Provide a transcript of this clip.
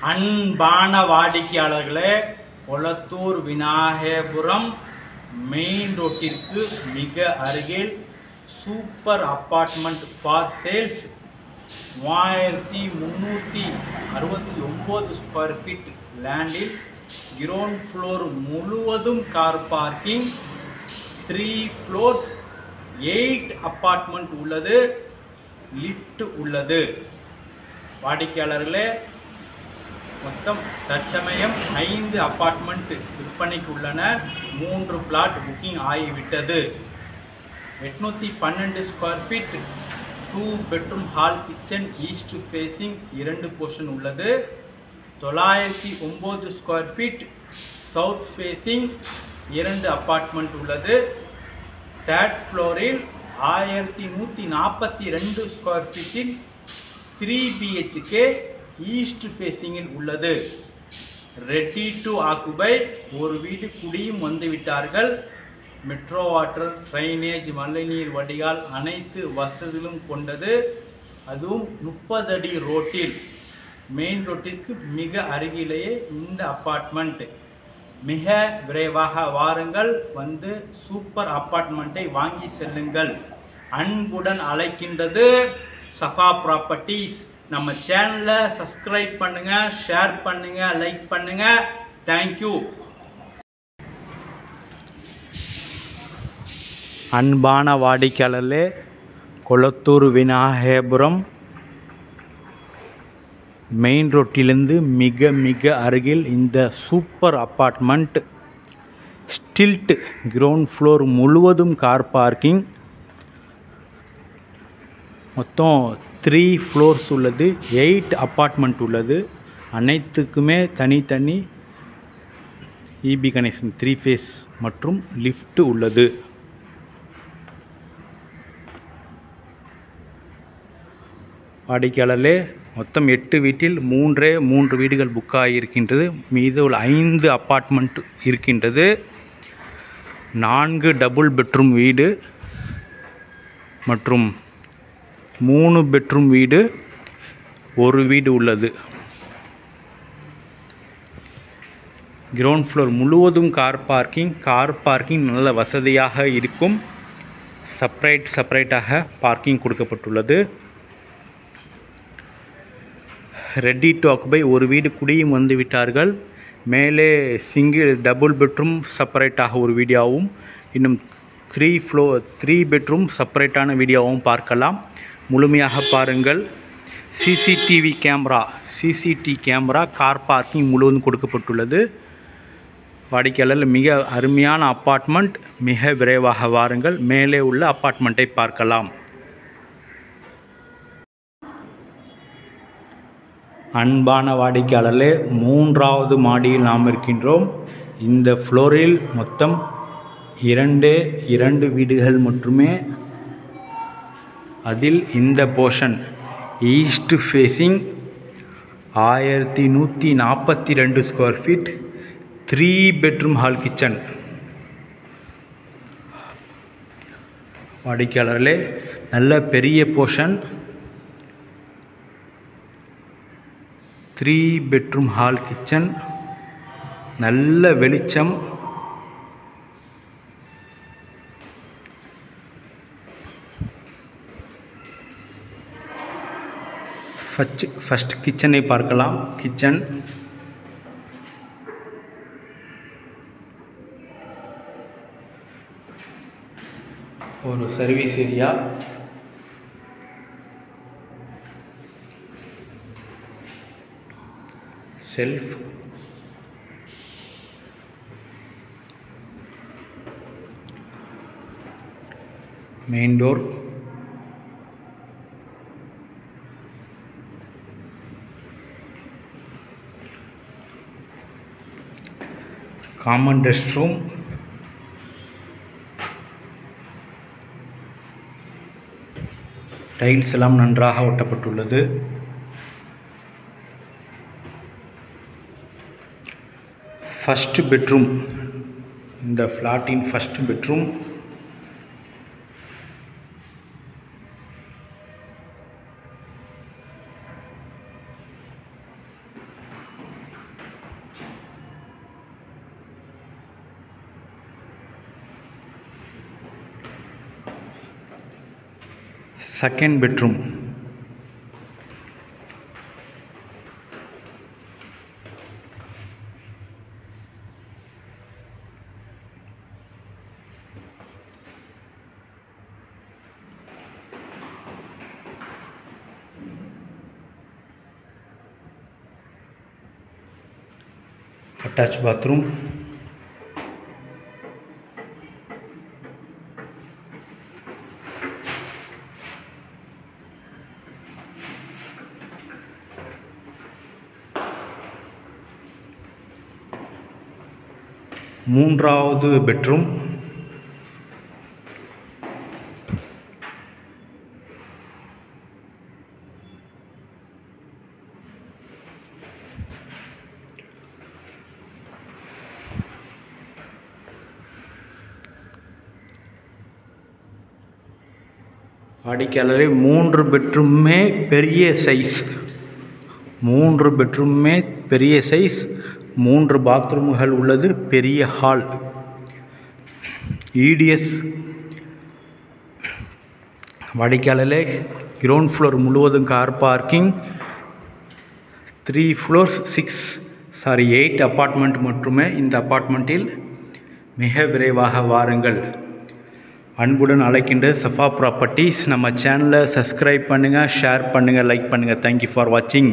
அன்பான வாடிக்கையாளர்களே, கொளத்தூர் விநாயகபுரம் மெயின் ரோட்டிற்கு மிக அருகில் super apartment for sales 3369 square feet லேண்டில் கிரவுண்ட் ஃப்ளோர் முழுவதும் கார் பார்க்கிங், 3 ஃப்ளோர்ஸ், 8 அப்பார்ட்மெண்ட் உள்ளது, லிஃப்ட் உள்ளது. வாடிக்கையாளர்களே, மொத்தம் தற்சமயம் 5 அப்பார்ட்மெண்ட் விற்பனைக்கு உள்ளன. 3 பிளாட் புக்கிங் ஆகிவிட்டது. 812 square feet 2 bedroom hall kitchen east facing 2 portion உள்ளது. 909 square feet south facing 2 apartment உள்ளது. 3rd ஃப்ளோரில் 1142 ஸ்கொயர் ஃபீட்டில் 3 BHK ஈஸ்ட் ஃபேஸிங்கில் உள்ளது. Ready to occupy. ஒரு வீடு குடியும் வந்துவிட்டார்கள். மெட்ரோ வாட்டர், ட்ரைனேஜ், மழைநீர் வடிகால் அனைத்து வசதிகளும் கொண்டது. அதுவும் 30 அடி ரோட்டில், மெயின் ரோட்டிற்கு மிக அருகிலேயே இந்த அப்பார்ட்மெண்ட். மிக விரைவாக வாருங்கள், வந்து சூப்பர் அப்பார்ட்மெண்ட்டை வாங்கி செல்லுங்கள். அன்புடன் அழைக்கின்றது சஃபா ப்ராப்பர்ட்டிஸ். நம்ம சேனலை சப்ஸ்கிரைப் பண்ணுங்க, ஷேர் பண்ணுங்க, லைக் பண்ணுங்க. தேங்க்யூ. அன்பான வாடிக்கையாளர்களே, கொளத்தூர் விநாயகபுரம் மெயின் ரோட்டிலிருந்து மிக மிக அருகில் இந்த சூப்பர் அப்பார்ட்மெண்ட், ஸ்டில்ட் கிரவுண்ட் ஃப்ளோர் முழுவதும் கார் பார்க்கிங், மொத்தம் 3 ஃப்ளோர்ஸ் உள்ளது, 8 அப்பார்ட்மெண்ட் உள்ளது. அனைத்துக்குமே தனித்தனி EB கனெக்ஷன் 3 ஃபேஸ் மற்றும் லிஃப்ட் உள்ளது. வாடிக்கையாளர்களே, மொத்தம் 8 வீட்டில் 3 வீடுகள் புக் ஆகியிருக்கின்றது. மீது உள்ள 5 அப்பார்ட்மெண்ட் இருக்கின்றது. 4 டபுள் பெட்ரூம் வீடு மற்றும் 3 பெட்ரூம் வீடு, ஒரு வீடு உள்ளது. கிரவுண்ட் ஃப்ளோர் முழுவதும் கார் பார்க்கிங் நல்ல வசதியாக இருக்கும். செப்பரேட்டாக பார்க்கிங் கொடுக்கப்பட்டுள்ளது. Ready to occupy. ஒரு வீடு குடியும் வந்து விட்டார்கள். மேலே டபுள் பெட்ரூம் செப்பரேட்டாக ஒரு வீடியோவும், இன்னும் 3 பெட்ரூம் செப்பரேட்டான வீடியோவும் பார்க்கலாம். முழுமையாக பாருங்கள். சிசிடிவி கேமரா கார் பார்க்கிங் முழுவதும் கொடுக்கப்பட்டுள்ளது. வாடிக்கையாளர்கள், மிக அருமையான அப்பார்ட்மெண்ட். மிக விரைவாக வாருங்கள், மேலே உள்ள அப்பார்ட்மெண்ட்டை பார்க்கலாம். அன்பான வாடிக்கையாளர்களே, 3வது மாடியில் நாம் இருக்கின்றோம். இந்த ஃப்ளோரில் மொத்தம் 2 வீடுகள் மட்டுமே. அதில் இந்த portion east facing 1142 square feet 3 bedroom hall kitchen. வாடிக்கையாளர்களே, நல்ல பெரிய போர்ஷன், 3 பெட்ரூம் ஹால் கிச்சன், நல்ல வெளிச்சம். ஃபர்ஸ்ட் கிச்சனை பார்க்கலாம். கிச்சன் ஒரு service area, shelf, main door, common rest room, tiles எல்லாம் நன்றாக ஒட்டப்பட்டுள்ளது. ஃபர்ஸ்ட் பெட்ரூம், இந்த ஃப்ளாட்டின் first bedroom. Second bedroom. Attach bathroom. மூன்றாவது பெட்ரூம். வாடிக்கையாளரே 3 பெட்ரூமே பெரிய சைஸ். 3 பெட்ரூமே பெரிய சைஸ். 3 பாத்ரூம்கள் உள்ளது. பெரிய ஹால். EDS. வாடிக்கையாளரே கிரவுண்ட் ஃப்ளோர் முழுவதும் கார் பார்க்கிங். 3 ஃப்ளோர்ஸ் 8 அப்பார்ட்மெண்ட் மட்டுமே இந்த அப்பார்ட்மெண்ட்டில். மிக விரைவாக வாருங்கள். அன்புடன் அழைக்கின்ற சஃபா ப்ராப்பர்ட்டிஸ். நம்ம சேனலை சப்ஸ்கிரைப் பண்ணுங்கள், ஷேர் பண்ணுங்கள், லைக் பண்ணுங்கள். தேங்க்யூ ஃபார் வாட்சிங்.